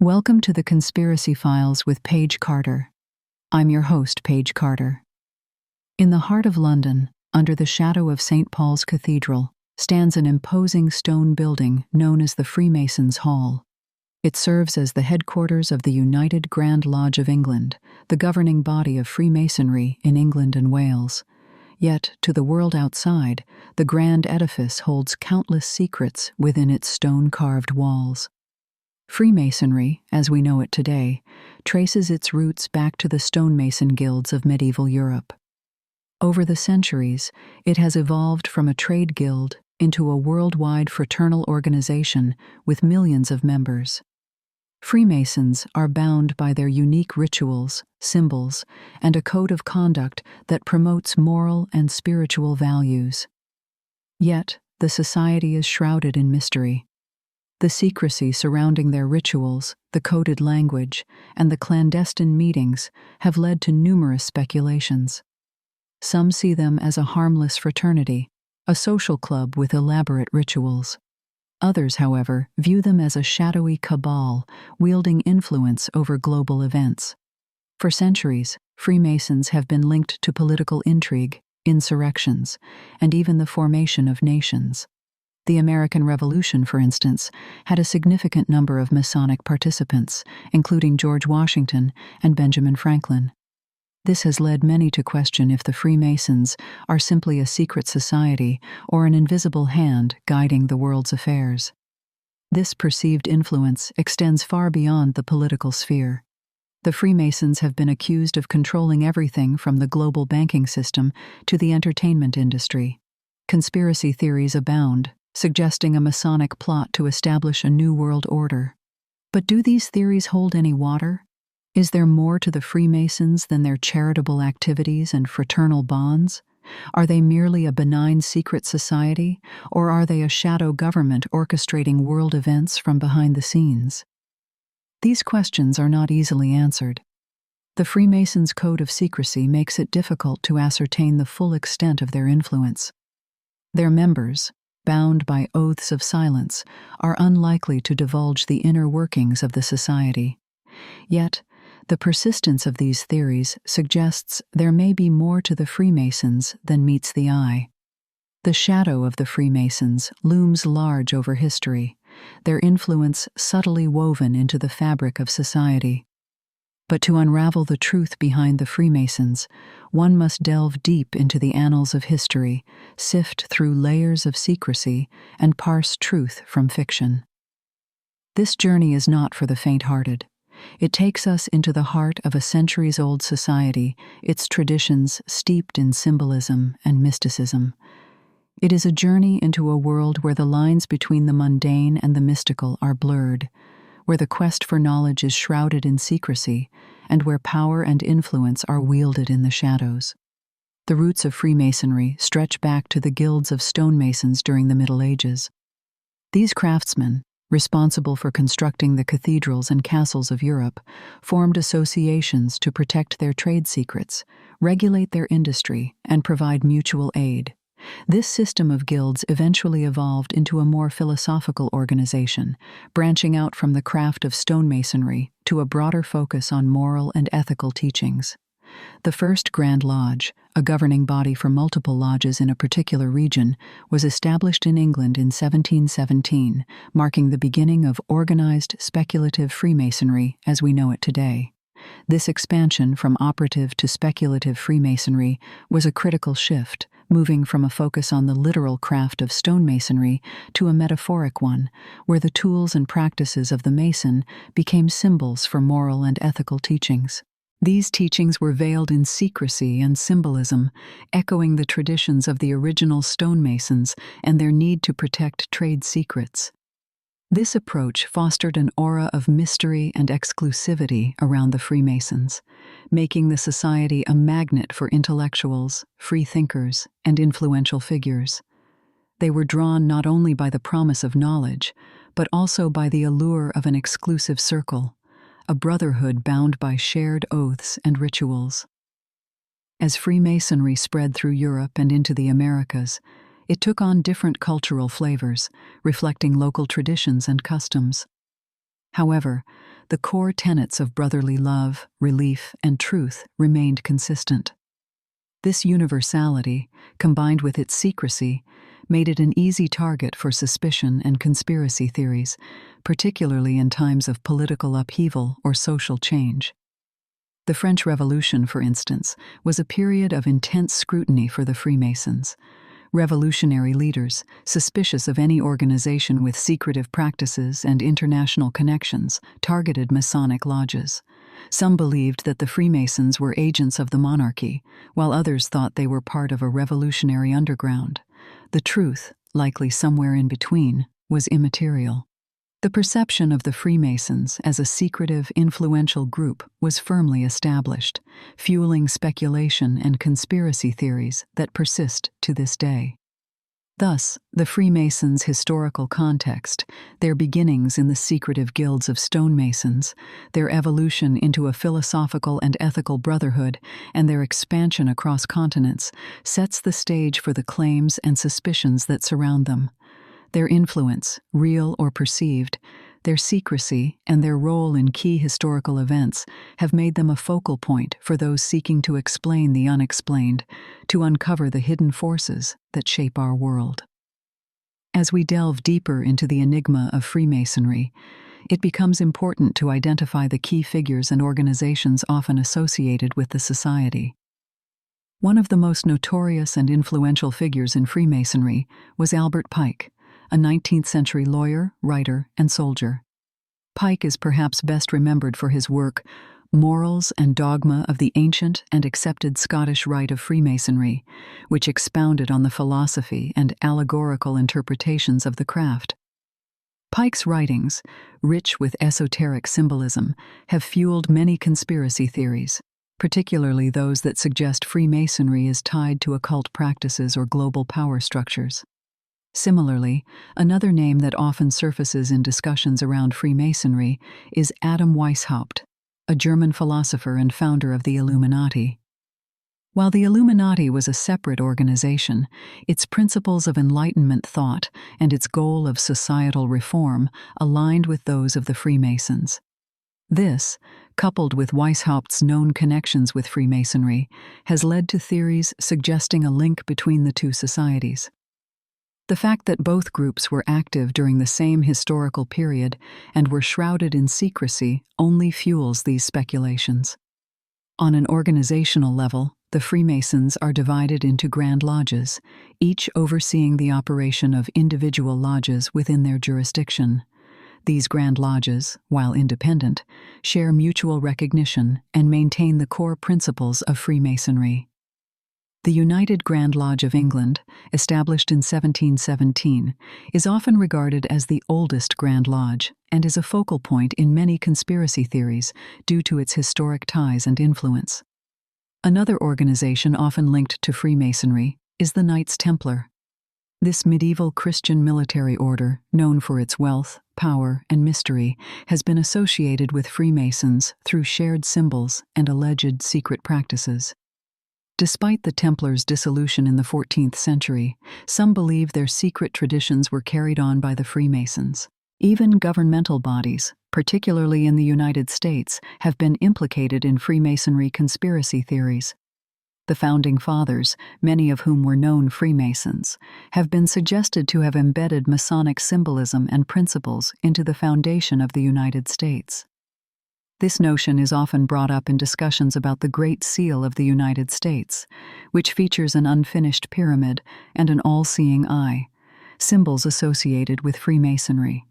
Welcome to the Conspiracy Files with Paige Carter. I'm your host, Paige Carter. In the heart of London, under the shadow of St. Paul's Cathedral, stands an imposing stone building known as the Freemasons' Hall. It serves as the headquarters of the United Grand Lodge of England, the governing body of Freemasonry in England and Wales. Yet, to the world outside, the grand edifice holds countless secrets within its stone-carved walls. Freemasonry, as we know it today, traces its roots back to the stonemason guilds of medieval Europe. Over the centuries, it has evolved from a trade guild into a worldwide fraternal organization with millions of members. Freemasons are bound by their unique rituals, symbols, and a code of conduct that promotes moral and spiritual values. Yet, the society is shrouded in mystery. The secrecy surrounding their rituals, the coded language, and the clandestine meetings have led to numerous speculations. Some see them as a harmless fraternity, a social club with elaborate rituals. Others, however, view them as a shadowy cabal wielding influence over global events. For centuries, Freemasons have been linked to political intrigue, insurrections, and even the formation of nations. The American Revolution, for instance, had a significant number of Masonic participants, including George Washington and Benjamin Franklin. This has led many to question if the Freemasons are simply a secret society or an invisible hand guiding the world's affairs. This perceived influence extends far beyond the political sphere. The Freemasons have been accused of controlling everything from the global banking system to the entertainment industry. Conspiracy theories abound, suggesting a Masonic plot to establish a new world order. But do these theories hold any water? Is there more to the Freemasons than their charitable activities and fraternal bonds? Are they merely a benign secret society, or are they a shadow government orchestrating world events from behind the scenes? These questions are not easily answered. The Freemasons' code of secrecy makes it difficult to ascertain the full extent of their influence. Their members, bound by oaths of silence, are unlikely to divulge the inner workings of the society. Yet, the persistence of these theories suggests there may be more to the Freemasons than meets the eye. The shadow of the Freemasons looms large over history, their influence subtly woven into the fabric of society. But to unravel the truth behind the Freemasons, one must delve deep into the annals of history, sift through layers of secrecy, and parse truth from fiction. This journey is not for the faint-hearted. It takes us into the heart of a centuries-old society, its traditions steeped in symbolism and mysticism. It is a journey into a world where the lines between the mundane and the mystical are blurred, where the quest for knowledge is shrouded in secrecy, and where power and influence are wielded in the shadows. The roots of Freemasonry stretch back to the guilds of stonemasons during the Middle Ages. These craftsmen, responsible for constructing the cathedrals and castles of Europe, formed associations to protect their trade secrets, regulate their industry, and provide mutual aid. This system of guilds eventually evolved into a more philosophical organization, branching out from the craft of stonemasonry to a broader focus on moral and ethical teachings. The first Grand Lodge, a governing body for multiple lodges in a particular region, was established in England in 1717, marking the beginning of organized speculative Freemasonry as we know it today. This expansion from operative to speculative Freemasonry was a critical shift, moving from a focus on the literal craft of stonemasonry to a metaphoric one, where the tools and practices of the mason became symbols for moral and ethical teachings. These teachings were veiled in secrecy and symbolism, echoing the traditions of the original stonemasons and their need to protect trade secrets. This approach fostered an aura of mystery and exclusivity around the Freemasons, making the society a magnet for intellectuals, free thinkers, and influential figures. They were drawn not only by the promise of knowledge, but also by the allure of an exclusive circle, a brotherhood bound by shared oaths and rituals. As Freemasonry spread through Europe and into the Americas, it took on different cultural flavors, reflecting local traditions and customs. However, the core tenets of brotherly love, relief, and truth remained consistent. This universality, combined with its secrecy, made it an easy target for suspicion and conspiracy theories, particularly in times of political upheaval or social change. The French Revolution, for instance, was a period of intense scrutiny for the Freemasons. Revolutionary leaders, suspicious of any organization with secretive practices and international connections, targeted Masonic lodges. Some believed that the Freemasons were agents of the monarchy, while others thought they were part of a revolutionary underground. The truth, likely somewhere in between, was immaterial. The perception of the Freemasons as a secretive, influential group was firmly established, fueling speculation and conspiracy theories that persist to this day. Thus, the Freemasons' historical context, their beginnings in the secretive guilds of stonemasons, their evolution into a philosophical and ethical brotherhood, and their expansion across continents, sets the stage for the claims and suspicions that surround them. Their influence, real or perceived, their secrecy, and their role in key historical events have made them a focal point for those seeking to explain the unexplained, to uncover the hidden forces that shape our world. As we delve deeper into the enigma of Freemasonry, it becomes important to identify the key figures and organizations often associated with the society. One of the most notorious and influential figures in Freemasonry was Albert Pike, a 19th-century lawyer, writer, and soldier. Pike is perhaps best remembered for his work, Morals and Dogma of the Ancient and Accepted Scottish Rite of Freemasonry, which expounded on the philosophy and allegorical interpretations of the craft. Pike's writings, rich with esoteric symbolism, have fueled many conspiracy theories, particularly those that suggest Freemasonry is tied to occult practices or global power structures. Similarly, another name that often surfaces in discussions around Freemasonry is Adam Weishaupt, a German philosopher and founder of the Illuminati. While the Illuminati was a separate organization, its principles of Enlightenment thought and its goal of societal reform aligned with those of the Freemasons. This, coupled with Weishaupt's known connections with Freemasonry, has led to theories suggesting a link between the two societies. The fact that both groups were active during the same historical period and were shrouded in secrecy only fuels these speculations. On an organizational level, the Freemasons are divided into Grand Lodges, each overseeing the operation of individual lodges within their jurisdiction. These Grand Lodges, while independent, share mutual recognition and maintain the core principles of Freemasonry. The United Grand Lodge of England, established in 1717, is often regarded as the oldest Grand Lodge and is a focal point in many conspiracy theories due to its historic ties and influence. Another organization often linked to Freemasonry is the Knights Templar. This medieval Christian military order, known for its wealth, power, and mystery, has been associated with Freemasons through shared symbols and alleged secret practices. Despite the Templars' dissolution in the 14th century, some believe their secret traditions were carried on by the Freemasons. Even governmental bodies, particularly in the United States, have been implicated in Freemasonry conspiracy theories. The Founding Fathers, many of whom were known Freemasons, have been suggested to have embedded Masonic symbolism and principles into the foundation of the United States. This notion is often brought up in discussions about the Great Seal of the United States, which features an unfinished pyramid and an all-seeing eye, symbols associated with Freemasonry.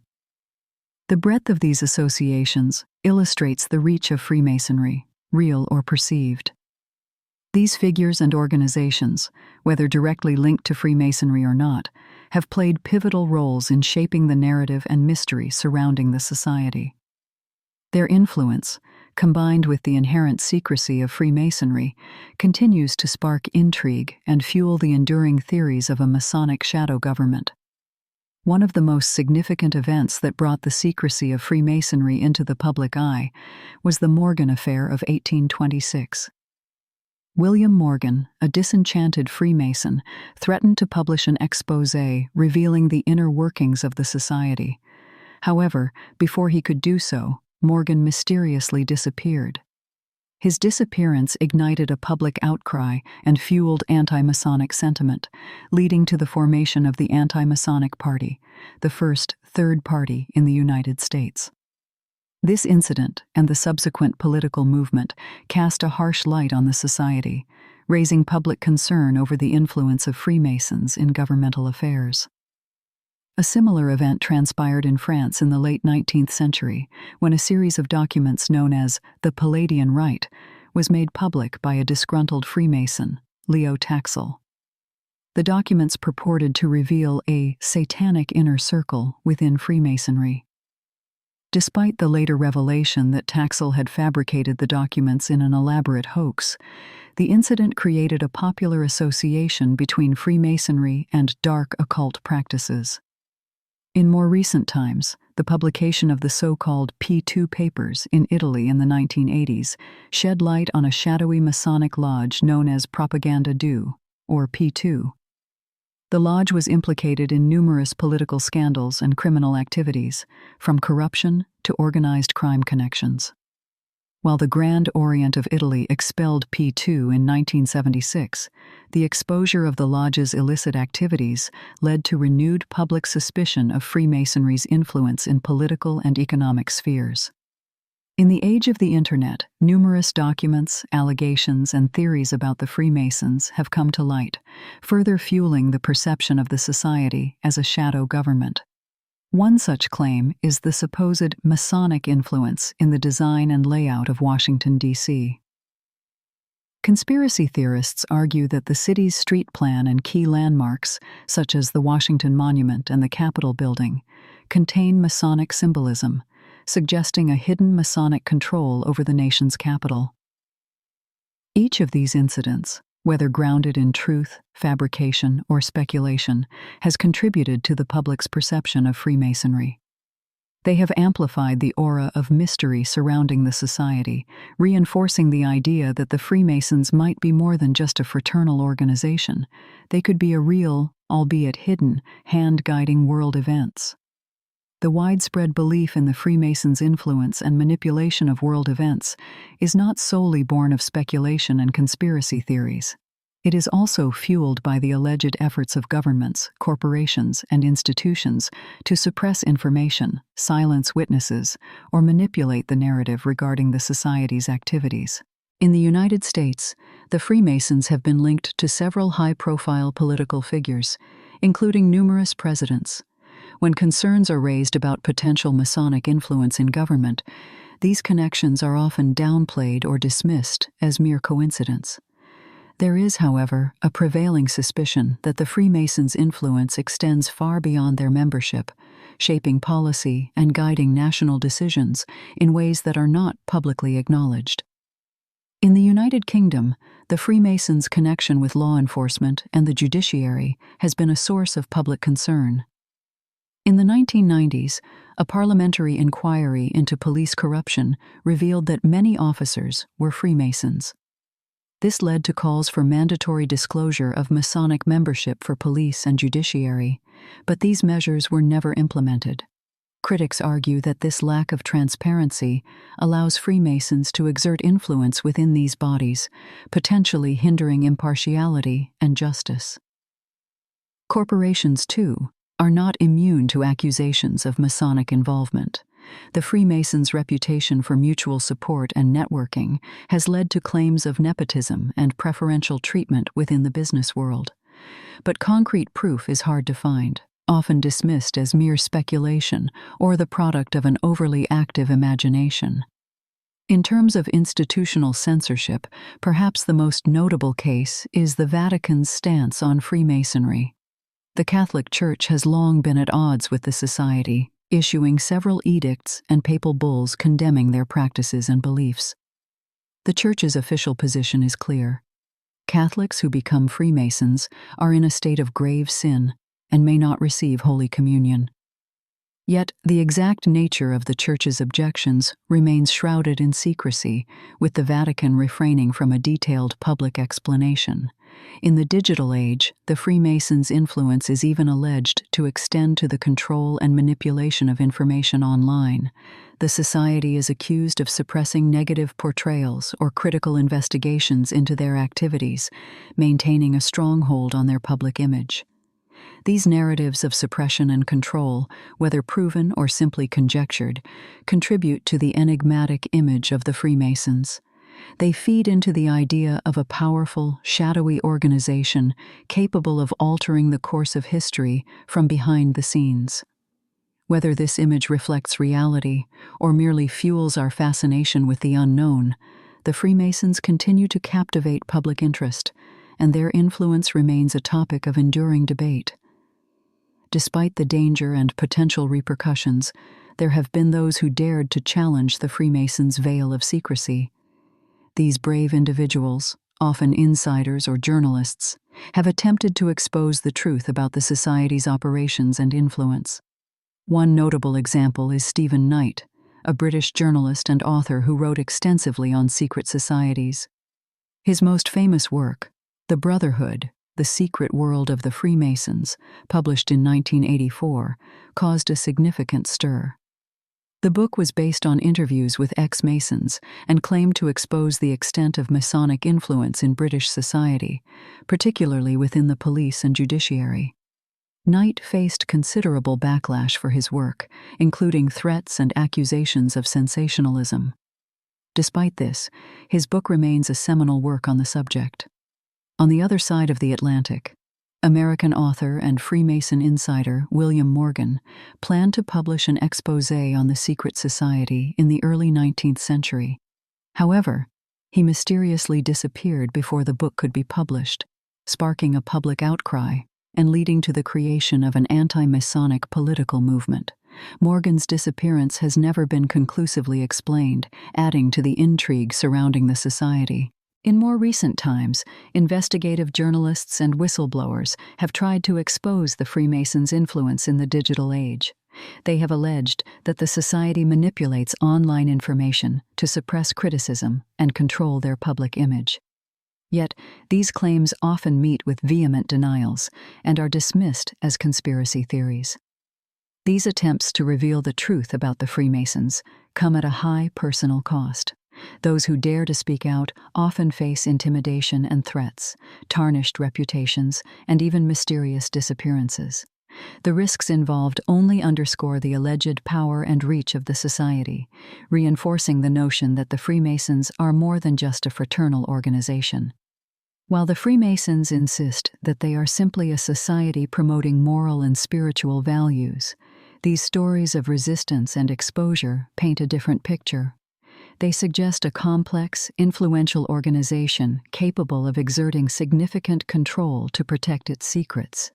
The breadth of these associations illustrates the reach of Freemasonry, real or perceived. These figures and organizations, whether directly linked to Freemasonry or not, have played pivotal roles in shaping the narrative and mystery surrounding the society. Their influence, combined with the inherent secrecy of Freemasonry, continues to spark intrigue and fuel the enduring theories of a Masonic shadow government. One of the most significant events that brought the secrecy of Freemasonry into the public eye was the Morgan Affair of 1826. William Morgan, a disenchanted Freemason, threatened to publish an exposé revealing the inner workings of the society. However, before he could do so, Morgan mysteriously disappeared. His disappearance ignited a public outcry and fueled anti-Masonic sentiment, leading to the formation of the Anti-Masonic Party, the first third party in the United States. This incident and the subsequent political movement cast a harsh light on the society, raising public concern over the influence of Freemasons in governmental affairs. A similar event transpired in France in the late 19th century, when a series of documents known as the Palladian Rite was made public by a disgruntled Freemason, Leo Taxil. The documents purported to reveal a satanic inner circle within Freemasonry. Despite the later revelation that Taxil had fabricated the documents in an elaborate hoax, the incident created a popular association between Freemasonry and dark occult practices. In more recent times, the publication of the so-called P2 papers in Italy in the 1980s shed light on a shadowy Masonic lodge known as Propaganda Due, or P2. The lodge was implicated in numerous political scandals and criminal activities, from corruption to organized crime connections. While the Grand Orient of Italy expelled P2 in 1976, the exposure of the lodge's illicit activities led to renewed public suspicion of Freemasonry's influence in political and economic spheres. In the age of the Internet, numerous documents, allegations, and theories about the Freemasons have come to light, further fueling the perception of the society as a shadow government. One such claim is the supposed Masonic influence in the design and layout of Washington, D.C. Conspiracy theorists argue that the city's street plan and key landmarks, such as the Washington Monument and the Capitol Building, contain Masonic symbolism, suggesting a hidden Masonic control over the nation's capital. Each of these incidents, whether grounded in truth, fabrication, or speculation, has contributed to the public's perception of Freemasonry. They have amplified the aura of mystery surrounding the society, reinforcing the idea that the Freemasons might be more than just a fraternal organization. They could be a real, albeit hidden, hand guiding world events. The widespread belief in the Freemasons' influence and manipulation of world events is not solely born of speculation and conspiracy theories. It is also fueled by the alleged efforts of governments, corporations, and institutions to suppress information, silence witnesses, or manipulate the narrative regarding the society's activities. In the United States, the Freemasons have been linked to several high-profile political figures, including numerous presidents. When concerns are raised about potential Masonic influence in government, these connections are often downplayed or dismissed as mere coincidence. There is, however, a prevailing suspicion that the Freemasons' influence extends far beyond their membership, shaping policy and guiding national decisions in ways that are not publicly acknowledged. In the United Kingdom, the Freemasons' connection with law enforcement and the judiciary has been a source of public concern. In the 1990s, a parliamentary inquiry into police corruption revealed that many officers were Freemasons. This led to calls for mandatory disclosure of Masonic membership for police and judiciary, but these measures were never implemented. Critics argue that this lack of transparency allows Freemasons to exert influence within these bodies, potentially hindering impartiality and justice. Corporations, too, are not immune to accusations of Masonic involvement. The Freemasons' reputation for mutual support and networking has led to claims of nepotism and preferential treatment within the business world. But concrete proof is hard to find, often dismissed as mere speculation or the product of an overly active imagination. In terms of institutional censorship, perhaps the most notable case is the Vatican's stance on Freemasonry. The Catholic Church has long been at odds with the society, issuing several edicts and papal bulls condemning their practices and beliefs. The Church's official position is clear. Catholics who become Freemasons are in a state of grave sin and may not receive Holy Communion. Yet, the exact nature of the Church's objections remains shrouded in secrecy, with the Vatican refraining from a detailed public explanation. In the digital age, the Freemasons' influence is even alleged to extend to the control and manipulation of information online. The society is accused of suppressing negative portrayals or critical investigations into their activities, maintaining a stronghold on their public image. These narratives of suppression and control, whether proven or simply conjectured, contribute to the enigmatic image of the Freemasons. They feed into the idea of a powerful, shadowy organization capable of altering the course of history from behind the scenes. Whether this image reflects reality or merely fuels our fascination with the unknown, the Freemasons continue to captivate public interest, and their influence remains a topic of enduring debate. Despite the danger and potential repercussions, there have been those who dared to challenge the Freemasons' veil of secrecy. These brave individuals, often insiders or journalists, have attempted to expose the truth about the society's operations and influence. One notable example is Stephen Knight, a British journalist and author who wrote extensively on secret societies. His most famous work, The Brotherhood, The Secret World of the Freemasons, published in 1984, caused a significant stir. The book was based on interviews with ex-Masons and claimed to expose the extent of Masonic influence in British society, particularly within the police and judiciary. Knight faced considerable backlash for his work, including threats and accusations of sensationalism. Despite this, his book remains a seminal work on the subject. On the other side of the Atlantic, American author and Freemason insider William Morgan planned to publish an exposé on the secret society in the early 19th century. However, he mysteriously disappeared before the book could be published, sparking a public outcry and leading to the creation of an anti-Masonic political movement. Morgan's disappearance has never been conclusively explained, adding to the intrigue surrounding the society. In more recent times, investigative journalists and whistleblowers have tried to expose the Freemasons' influence in the digital age. They have alleged that the society manipulates online information to suppress criticism and control their public image. Yet, these claims often meet with vehement denials and are dismissed as conspiracy theories. These attempts to reveal the truth about the Freemasons come at a high personal cost. Those who dare to speak out often face intimidation and threats, tarnished reputations, and even mysterious disappearances. The risks involved only underscore the alleged power and reach of the society, reinforcing the notion that the Freemasons are more than just a fraternal organization. While the Freemasons insist that they are simply a society promoting moral and spiritual values, these stories of resistance and exposure paint a different picture. They suggest a complex, influential organization capable of exerting significant control to protect its secrets.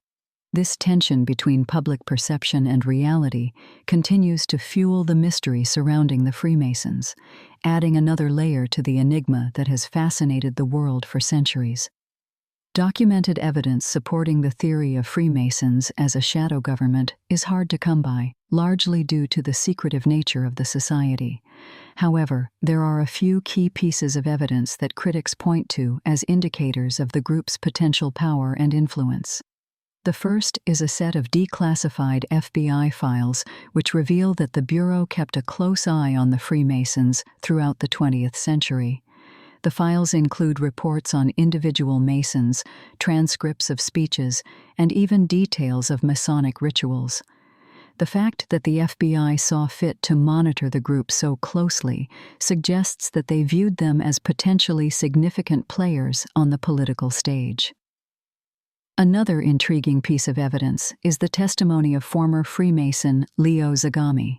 This tension between public perception and reality continues to fuel the mystery surrounding the Freemasons, adding another layer to the enigma that has fascinated the world for centuries. Documented evidence supporting the theory of Freemasons as a shadow government is hard to come by, largely due to the secretive nature of the society. However, there are a few key pieces of evidence that critics point to as indicators of the group's potential power and influence. The first is a set of declassified FBI files which reveal that the Bureau kept a close eye on the Freemasons throughout the 20th century. The files include reports on individual Masons, transcripts of speeches, and even details of Masonic rituals. The fact that the FBI saw fit to monitor the group so closely suggests that they viewed them as potentially significant players on the political stage. Another intriguing piece of evidence is the testimony of former Freemason Leo Zagami.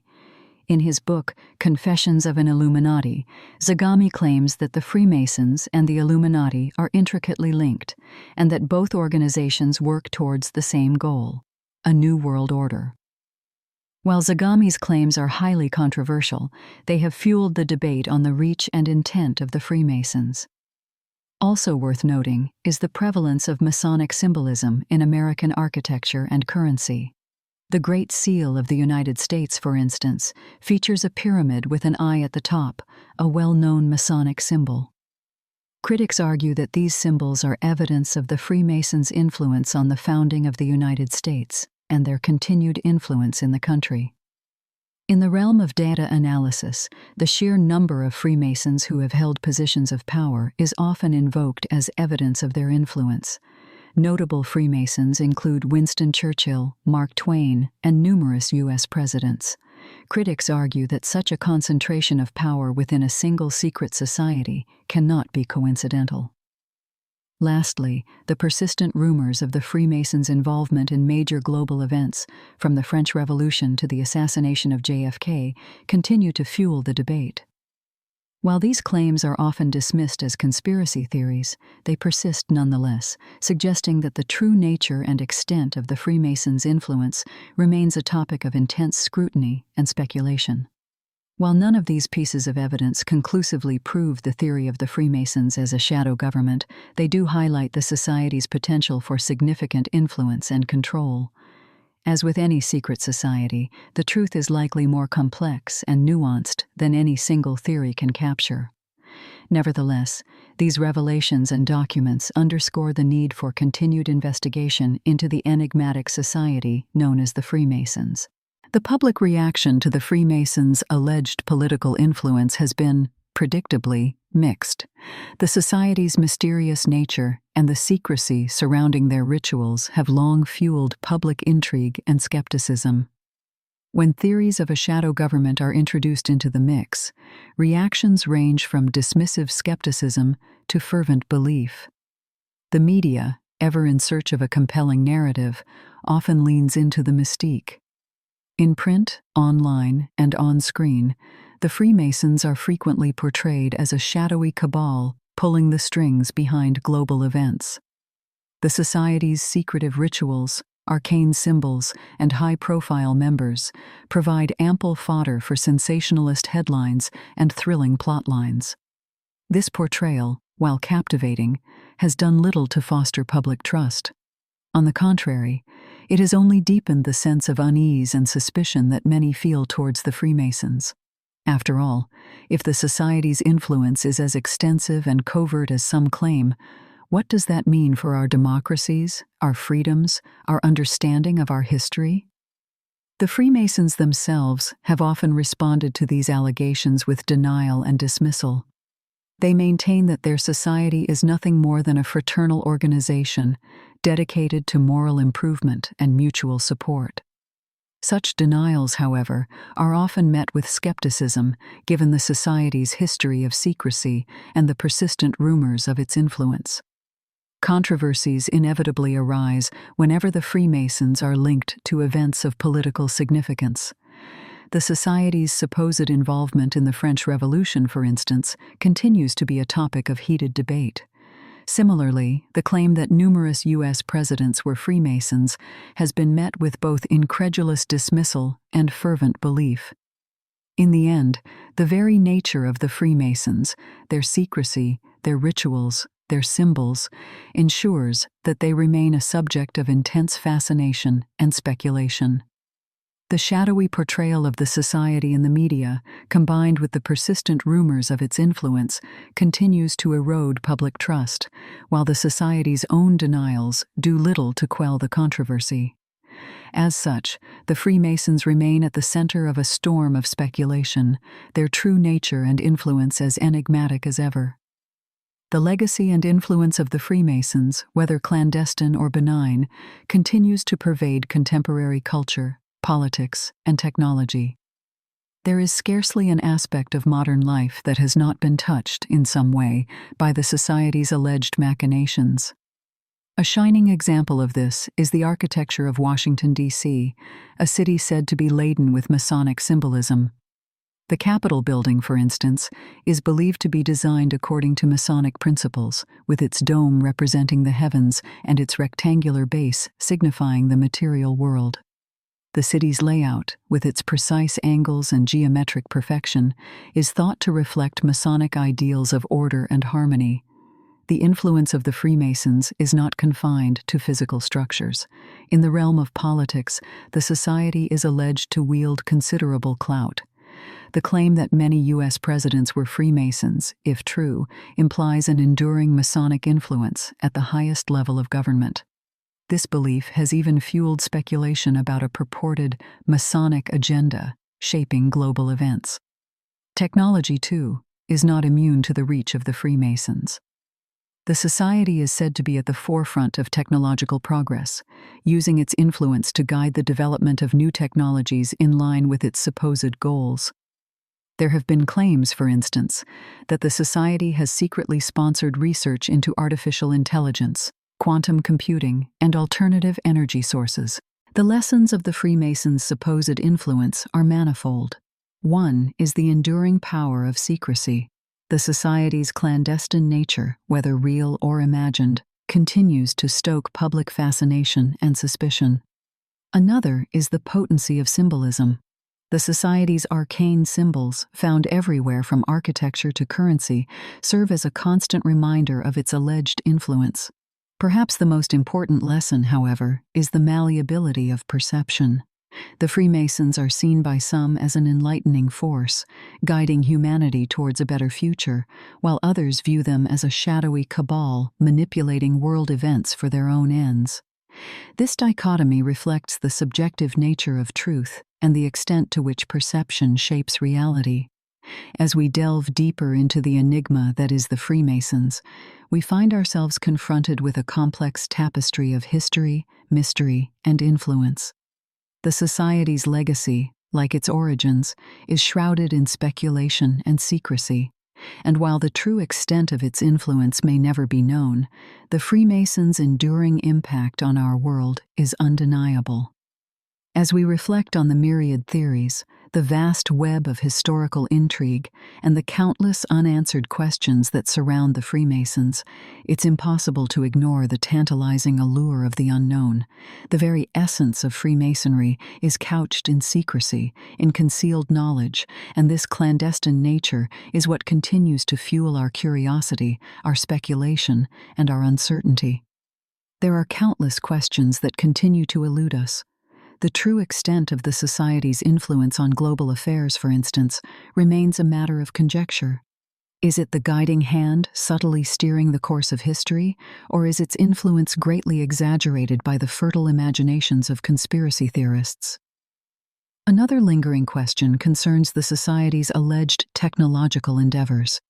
In his book, Confessions of an Illuminati, Zagami claims that the Freemasons and the Illuminati are intricately linked, and that both organizations work towards the same goal: a new world order. While Zagami's claims are highly controversial, they have fueled the debate on the reach and intent of the Freemasons. Also worth noting is the prevalence of Masonic symbolism in American architecture and currency. The Great Seal of the United States, for instance, features a pyramid with an eye at the top, a well-known Masonic symbol. Critics argue that these symbols are evidence of the Freemasons' influence on the founding of the United States and their continued influence in the country. In the realm of data analysis, the sheer number of Freemasons who have held positions of power is often invoked as evidence of their influence. Notable Freemasons include Winston Churchill, Mark Twain, and numerous U.S. presidents. Critics argue that such a concentration of power within a single secret society cannot be coincidental. Lastly, the persistent rumors of the Freemasons' involvement in major global events, from the French Revolution to the assassination of JFK, continue to fuel the debate. While these claims are often dismissed as conspiracy theories, they persist nonetheless, suggesting that the true nature and extent of the Freemasons' influence remains a topic of intense scrutiny and speculation. While none of these pieces of evidence conclusively prove the theory of the Freemasons as a shadow government, they do highlight the society's potential for significant influence and control. As with any secret society, the truth is likely more complex and nuanced than any single theory can capture. Nevertheless, these revelations and documents underscore the need for continued investigation into the enigmatic society known as the Freemasons. The public reaction to the Freemasons' alleged political influence has been, predictably, mixed. The society's mysterious nature and the secrecy surrounding their rituals have long fueled public intrigue and skepticism. When theories of a shadow government are introduced into the mix, reactions range from dismissive skepticism to fervent belief. The media, ever in search of a compelling narrative, often leans into the mystique. In print, online, and on-screen, the Freemasons are frequently portrayed as a shadowy cabal pulling the strings behind global events. The society's secretive rituals, arcane symbols, and high-profile members provide ample fodder for sensationalist headlines and thrilling plotlines. This portrayal, while captivating, has done little to foster public trust. On the contrary, it has only deepened the sense of unease and suspicion that many feel towards the Freemasons. After all, if the society's influence is as extensive and covert as some claim, what does that mean for our democracies, our freedoms, our understanding of our history? The Freemasons themselves have often responded to these allegations with denial and dismissal. They maintain that their society is nothing more than a fraternal organization dedicated to moral improvement and mutual support. Such denials, however, are often met with skepticism given the society's history of secrecy and the persistent rumors of its influence. Controversies inevitably arise whenever the Freemasons are linked to events of political significance. The society's supposed involvement in the French Revolution, for instance, continues to be a topic of heated debate. Similarly, the claim that numerous U.S. presidents were Freemasons has been met with both incredulous dismissal and fervent belief. In the end, the very nature of the Freemasons, their secrecy, their rituals, their symbols, ensures that they remain a subject of intense fascination and speculation. The shadowy portrayal of the society in the media, combined with the persistent rumors of its influence, continues to erode public trust, while the society's own denials do little to quell the controversy. As such, the Freemasons remain at the center of a storm of speculation, their true nature and influence as enigmatic as ever. The legacy and influence of the Freemasons, whether clandestine or benign, continues to pervade contemporary culture, politics, and technology. There is scarcely an aspect of modern life that has not been touched, in some way, by the society's alleged machinations. A shining example of this is the architecture of Washington, D.C., a city said to be laden with Masonic symbolism. The Capitol building, for instance, is believed to be designed according to Masonic principles, with its dome representing the heavens and its rectangular base signifying the material world. The city's layout, with its precise angles and geometric perfection, is thought to reflect Masonic ideals of order and harmony. the influence of the Freemasons is not confined to physical structures. In the realm of politics, the society is alleged to wield considerable clout. The claim that many U.S. presidents were Freemasons, if true, implies an enduring Masonic influence at the highest level of government. This belief has even fueled speculation about a purported Masonic agenda shaping global events. Technology, too, is not immune to the reach of the Freemasons. The society is said to be at the forefront of technological progress, using its influence to guide the development of new technologies in line with its supposed goals. There have been claims, for instance, that the society has secretly sponsored research into artificial intelligence, quantum computing, and alternative energy sources. The lessons of the Freemasons' supposed influence are manifold. One is the enduring power of secrecy. The society's clandestine nature, whether real or imagined, continues to stoke public fascination and suspicion. Another is the potency of symbolism. The society's arcane symbols, found everywhere from architecture to currency, serve as a constant reminder of its alleged influence. Perhaps the most important lesson, however, is the malleability of perception. The Freemasons are seen by some as an enlightening force, guiding humanity towards a better future, while others view them as a shadowy cabal manipulating world events for their own ends. This dichotomy reflects the subjective nature of truth and the extent to which perception shapes reality. As we delve deeper into the enigma that is the Freemasons, we find ourselves confronted with a complex tapestry of history, mystery, and influence. The society's legacy, like its origins, is shrouded in speculation and secrecy, and while the true extent of its influence may never be known, the Freemasons' enduring impact on our world is undeniable. As we reflect on the myriad theories, the vast web of historical intrigue, and the countless unanswered questions that surround the Freemasons, it's impossible to ignore the tantalizing allure of the unknown. The very essence of Freemasonry is couched in secrecy, in concealed knowledge, and this clandestine nature is what continues to fuel our curiosity, our speculation, and our uncertainty. There are countless questions that continue to elude us. The true extent of the society's influence on global affairs, for instance, remains a matter of conjecture. Is it the guiding hand subtly steering the course of history, or is its influence greatly exaggerated by the fertile imaginations of conspiracy theorists? Another lingering question concerns the society's alleged technological endeavors.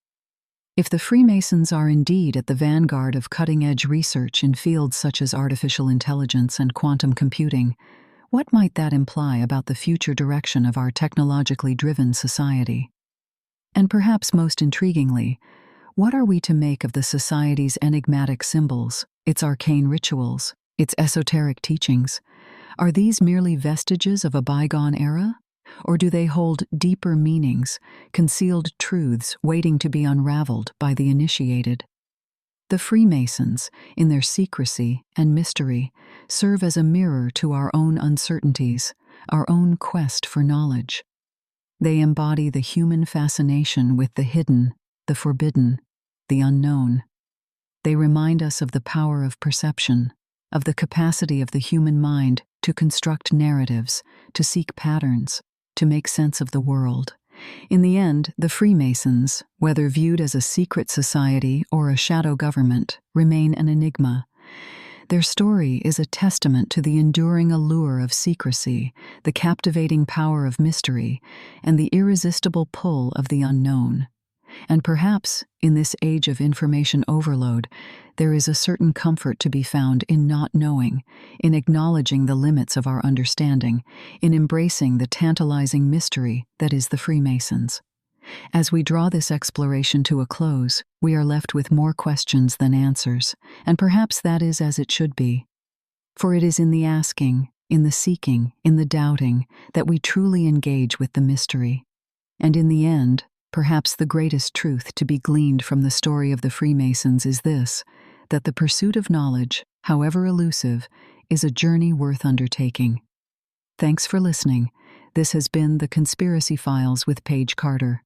If the Freemasons are indeed at the vanguard of cutting-edge research in fields such as artificial intelligence and quantum computing, what might that imply about the future direction of our technologically driven society? And perhaps most intriguingly, what are we to make of the society's enigmatic symbols, its arcane rituals, its esoteric teachings? Are these merely vestiges of a bygone era? Or do they hold deeper meanings, concealed truths waiting to be unraveled by the initiated? The Freemasons, in their secrecy and mystery, serve as a mirror to our own uncertainties, our own quest for knowledge. They embody the human fascination with the hidden, the forbidden, the unknown. They remind us of the power of perception, of the capacity of the human mind to construct narratives, to seek patterns, to make sense of the world. In the end, the Freemasons, whether viewed as a secret society or a shadow government, remain an enigma. Their story is a testament to the enduring allure of secrecy, the captivating power of mystery, and the irresistible pull of the unknown. And perhaps, in this age of information overload, there is a certain comfort to be found in not knowing, in acknowledging the limits of our understanding, in embracing the tantalizing mystery that is the Freemasons. As we draw this exploration to a close, we are left with more questions than answers, and perhaps that is as it should be. For it is in the asking, in the seeking, in the doubting, that we truly engage with the mystery. And in the end, perhaps the greatest truth to be gleaned from the story of the Freemasons is this, that the pursuit of knowledge, however elusive, is a journey worth undertaking. Thanks for listening. This has been The Conspiracy Files with Paige Carter.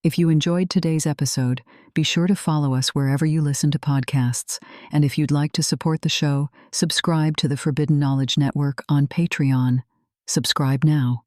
If you enjoyed today's episode, be sure to follow us wherever you listen to podcasts. And if you'd like to support the show, subscribe to the Forbidden Knowledge Network on Patreon. Subscribe now.